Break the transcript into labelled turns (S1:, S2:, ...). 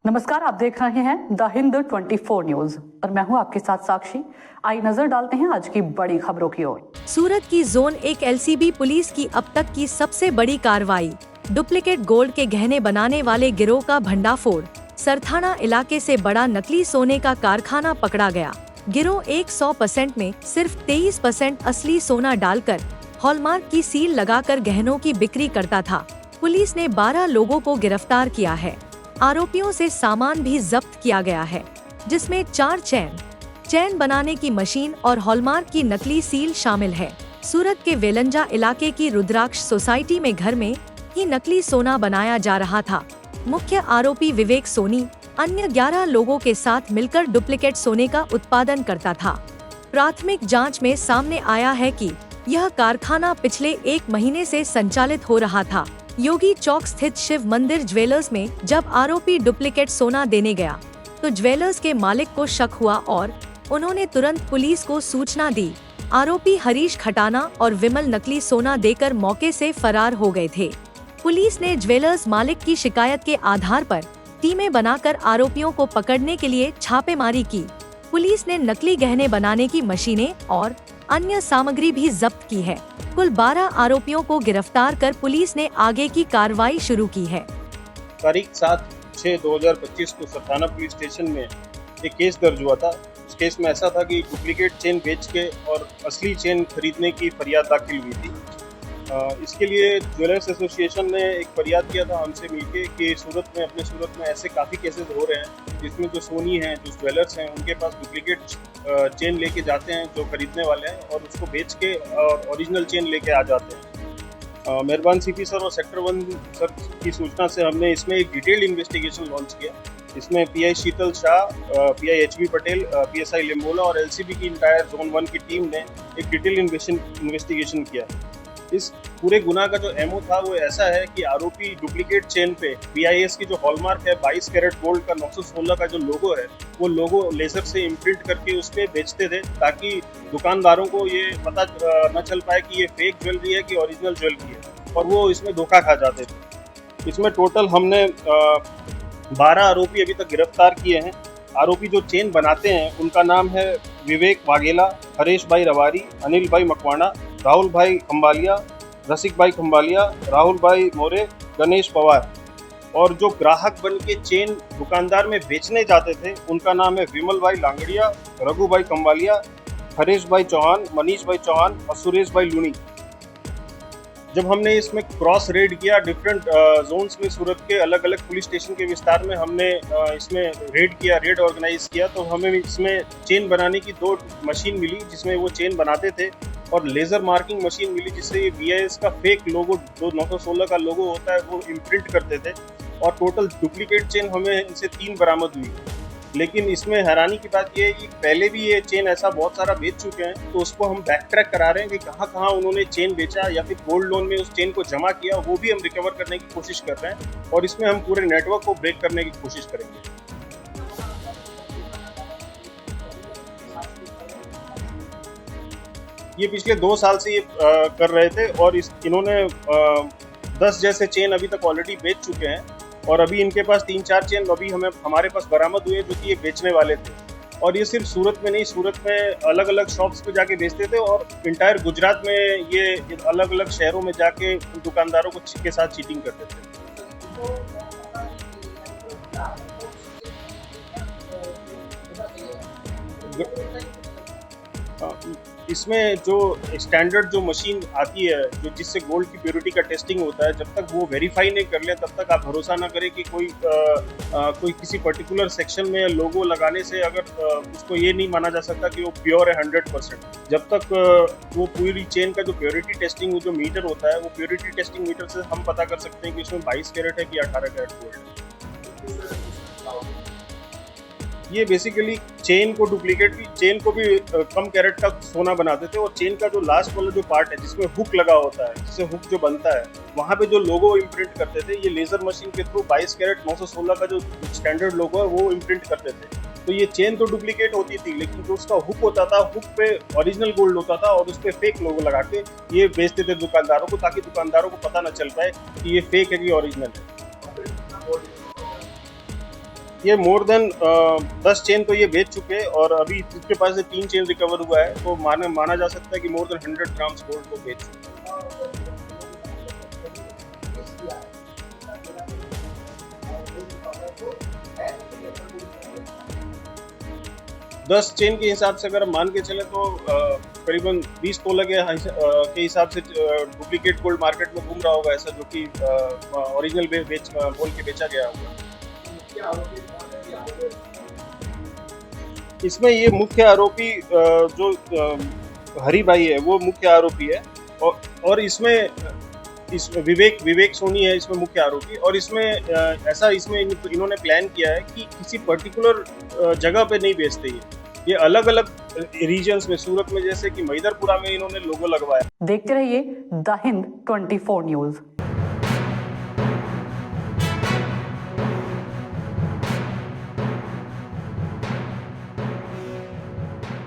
S1: नमस्कार, आप देख रहे हैं द हिंद 24 न्यूज और मैं हूं आपके साथ साक्षी। आइए नजर डालते हैं आज की बड़ी खबरों की ओर।
S2: सूरत की जोन 1 LCB पुलिस की अब तक की सबसे बड़ी कार्रवाई। डुप्लीकेट गोल्ड के गहने बनाने वाले गिरोह का भंडाफोड़। सरथाना इलाके से बड़ा नकली सोने का कारखाना पकड़ा गया। गिरोह 100% में सिर्फ 23% असली सोना डालकर हॉलमार्क की सील लगाकर गहनों की बिक्री करता था। पुलिस ने 12 लोगों को गिरफ्तार किया है। आरोपियों से सामान भी जब्त किया गया है, जिसमें 4 चैन बनाने की मशीन और हॉलमार्क की नकली सील शामिल है। सूरत के वेलंजा इलाके की रुद्राक्ष सोसाइटी में घर में ही नकली सोना बनाया जा रहा था। मुख्य आरोपी विवेक सोनी अन्य 11 लोगों के साथ मिलकर डुप्लीकेट सोने का उत्पादन करता था। प्राथमिक जांच में सामने आया है कि यह कारखाना पिछले 1 महीने से संचालित हो रहा था। योगी चौक स्थित शिव मंदिर ज्वेलर्स में जब आरोपी डुप्लीकेट सोना देने गया तो ज्वेलर्स के मालिक को शक हुआ और उन्होंने तुरंत पुलिस को सूचना दी। आरोपी हरीश खटाना और विमल नकली सोना देकर मौके से फरार हो गए थे। पुलिस ने ज्वेलर्स मालिक की शिकायत के आधार पर टीमें बनाकर आरोपियों को पकड़ने के लिए छापेमारी की। पुलिस ने नकली गहने बनाने की मशीनें और अन्य सामग्री भी जब्त की है। कुल 12 आरोपियों को गिरफ्तार कर पुलिस ने आगे की कार्रवाई शुरू की है।
S3: तारीख 7/6/2025 को सरथाना पुलिस स्टेशन में एक केस दर्ज हुआ था। उस केस में ऐसा था कि डुप्लीकेट चेन बेच के और असली चेन खरीदने की फरियाद दाखिल हुई थी। इसके लिए ज्वेलर्स एसोसिएशन ने एक फरियाद किया था हमसे मिलके कि अपने सूरत में ऐसे काफ़ी केसेस हो रहे हैं जिसमें जो सोनी हैं, जो ज्वेलर्स हैं, उनके पास डुप्लीकेट चेन लेके जाते हैं जो खरीदने वाले हैं और उसको बेच के ओरिजिनल चेन लेके आ जाते हैं। मेहरबान CP सर और सेक्टर 1 सर की सूचना से हमने इसमें एक डिटेल्ड इन्वेस्टिगेशन लॉन्च किया। इसमें PI शीतल Shah, PI HB Patel, PSI लिम्बोला और LCB की इंटायर जोन 1 की टीम ने एक डिटेल इन्वेस्टिगेशन किया। इस पूरे गुनाह का जो एमओ था वो ऐसा है कि आरोपी डुप्लीकेट चेन पे BIS की जो हॉलमार्क है 22 कैरेट गोल्ड का 916 का जो लोगो है वो लोगो लेजर से इम्प्रिंट करके उस पर बेचते थे ताकि दुकानदारों को ये पता न चल पाए कि ये फेक ज्वेलरी है कि ओरिजिनल ज्वेलरी है, और वो इसमें धोखा खा जाते थे। इसमें टोटल हमने 12 आरोपी अभी तक गिरफ्तार किए हैं। आरोपी जो चेन बनाते हैं उनका नाम है विवेक वाघेला, हरेश भाई रवारी, अनिल भाई मकवाना, राहुल भाई खम्बालिया, रसिक भाई खम्बालिया, राहुल भाई मोरे, गणेश पवार। और जो ग्राहक बन के चेन दुकानदार में बेचने जाते थे उनका नाम है विमल भाई लांगड़िया, रघु भाई खम्बालिया, हरेश भाई चौहान, मनीष भाई चौहान और सुरेश भाई लूनी। जब हमने इसमें क्रॉस रेड किया डिफरेंट जोन्स में, सूरत के अलग अलग पुलिस स्टेशन के विस्तार में हमने इसमें रेड ऑर्गेनाइज किया, तो हमें इसमें चेन बनाने की 2 मशीन मिली जिसमें वो चेन बनाते थे, और लेज़र मार्किंग मशीन मिली जिससे ये BIS का फेक लोगो जो 916 का लोगो होता है वो इम्प्रिंट करते थे। और टोटल डुप्लीकेट चेन हमें इनसे 3 बरामद हुई। लेकिन इसमें हैरानी की बात यह है कि पहले भी ये चेन ऐसा बहुत सारा बेच चुके हैं, तो उसको हम बैक ट्रैक करा रहे हैं कि कहाँ कहाँ उन्होंने चेन बेचा या फिर गोल्ड लोन में उस चेन को जमा किया, वो भी हम रिकवर करने की कोशिश कर रहे हैं और इसमें हम पूरे नेटवर्क को ब्रेक करने की कोशिश करेंगे। ये पिछले 2 साल से ये कर रहे थे और इन्होंने 10 जैसे चेन अभी तक ऑलरेडी बेच चुके हैं, और अभी इनके पास 3-4 चेन अभी हमारे पास बरामद हुए जो कि ये बेचने वाले थे। और ये सिर्फ सूरत में नहीं, सूरत में अलग अलग शॉप्स पे जाके बेचते थे और इंटायर गुजरात में ये अलग अलग शहरों में जाके दुकानदारों के साथ चीटिंग करते थे। इसमें जो स्टैंडर्ड जो मशीन आती है जो जिससे गोल्ड की प्योरिटी का टेस्टिंग होता है, जब तक वो वेरीफाई नहीं कर ले तब तक आप भरोसा ना करें कि कोई किसी पर्टिकुलर सेक्शन में लोगो लगाने से अगर उसको ये नहीं माना जा सकता कि वो प्योर है 100%। जब तक वो पूरी चेन का जो प्योरिटी टेस्टिंग जो मीटर होता है वो प्योरिटी टेस्टिंग मीटर से हम पता कर सकते हैं कि इसमें 22 कैरेट है कि 18 कैरेट गोल्ड है। ये बेसिकली चेन को भी कम कैरेट का सोना बनाते थे, और चेन का जो लास्ट वाला जो पार्ट है जिसमें हुक लगा होता है, जिससे हुक जो बनता है वहाँ पे जो लोगो इम्प्रिंट करते थे, ये लेजर मशीन के थ्रू 22 कैरेट 916 का जो स्टैंडर्ड लोगो है वो इम्प्रिंट करते थे। तो ये चेन तो डुप्लीकेट होती थी, लेकिन जो उसका हुक होता था, हुक पे ओरिजिनल गोल्ड होता था और उस पर फेक लोगो लगा के ये बेचते थे दुकानदारों को, ताकि दुकानदारों को पता न चल पाए कि ये फेक है कि ओरिजिनल है। ये मोर देन 10 चेन तो ये बेच चुके हैं और अभी इसके पास से 3 चेन रिकवर हुआ है, तो माना जा सकता है कि मोर देन 100 ग्राम्स गोल्ड को बेच चुके हैं। 10 चेन के हिसाब से अगर हम मान के चले तो करीबन 20 तोले के हिसाब से डुप्लीकेट गोल्ड मार्केट में घूम रहा होगा ऐसा, जो कि ओरिजिनल बोल के बेचा गया होगा। इसमें ये मुख्य आरोपी जो हरी भाई है वो मुख्य आरोपी है और इसमें विवेक सोनी है इसमें मुख्य आरोपी। और इसमें इसमें इन्होंने प्लान किया है कि किसी पर्टिकुलर जगह पे नहीं बेचते ये अलग अलग रीजन्स में, सूरत में जैसे कि मैदरपुरा में इन्होंने लोगो लगवाया।
S1: देखते रहिए द हिंद 24 न्यूज।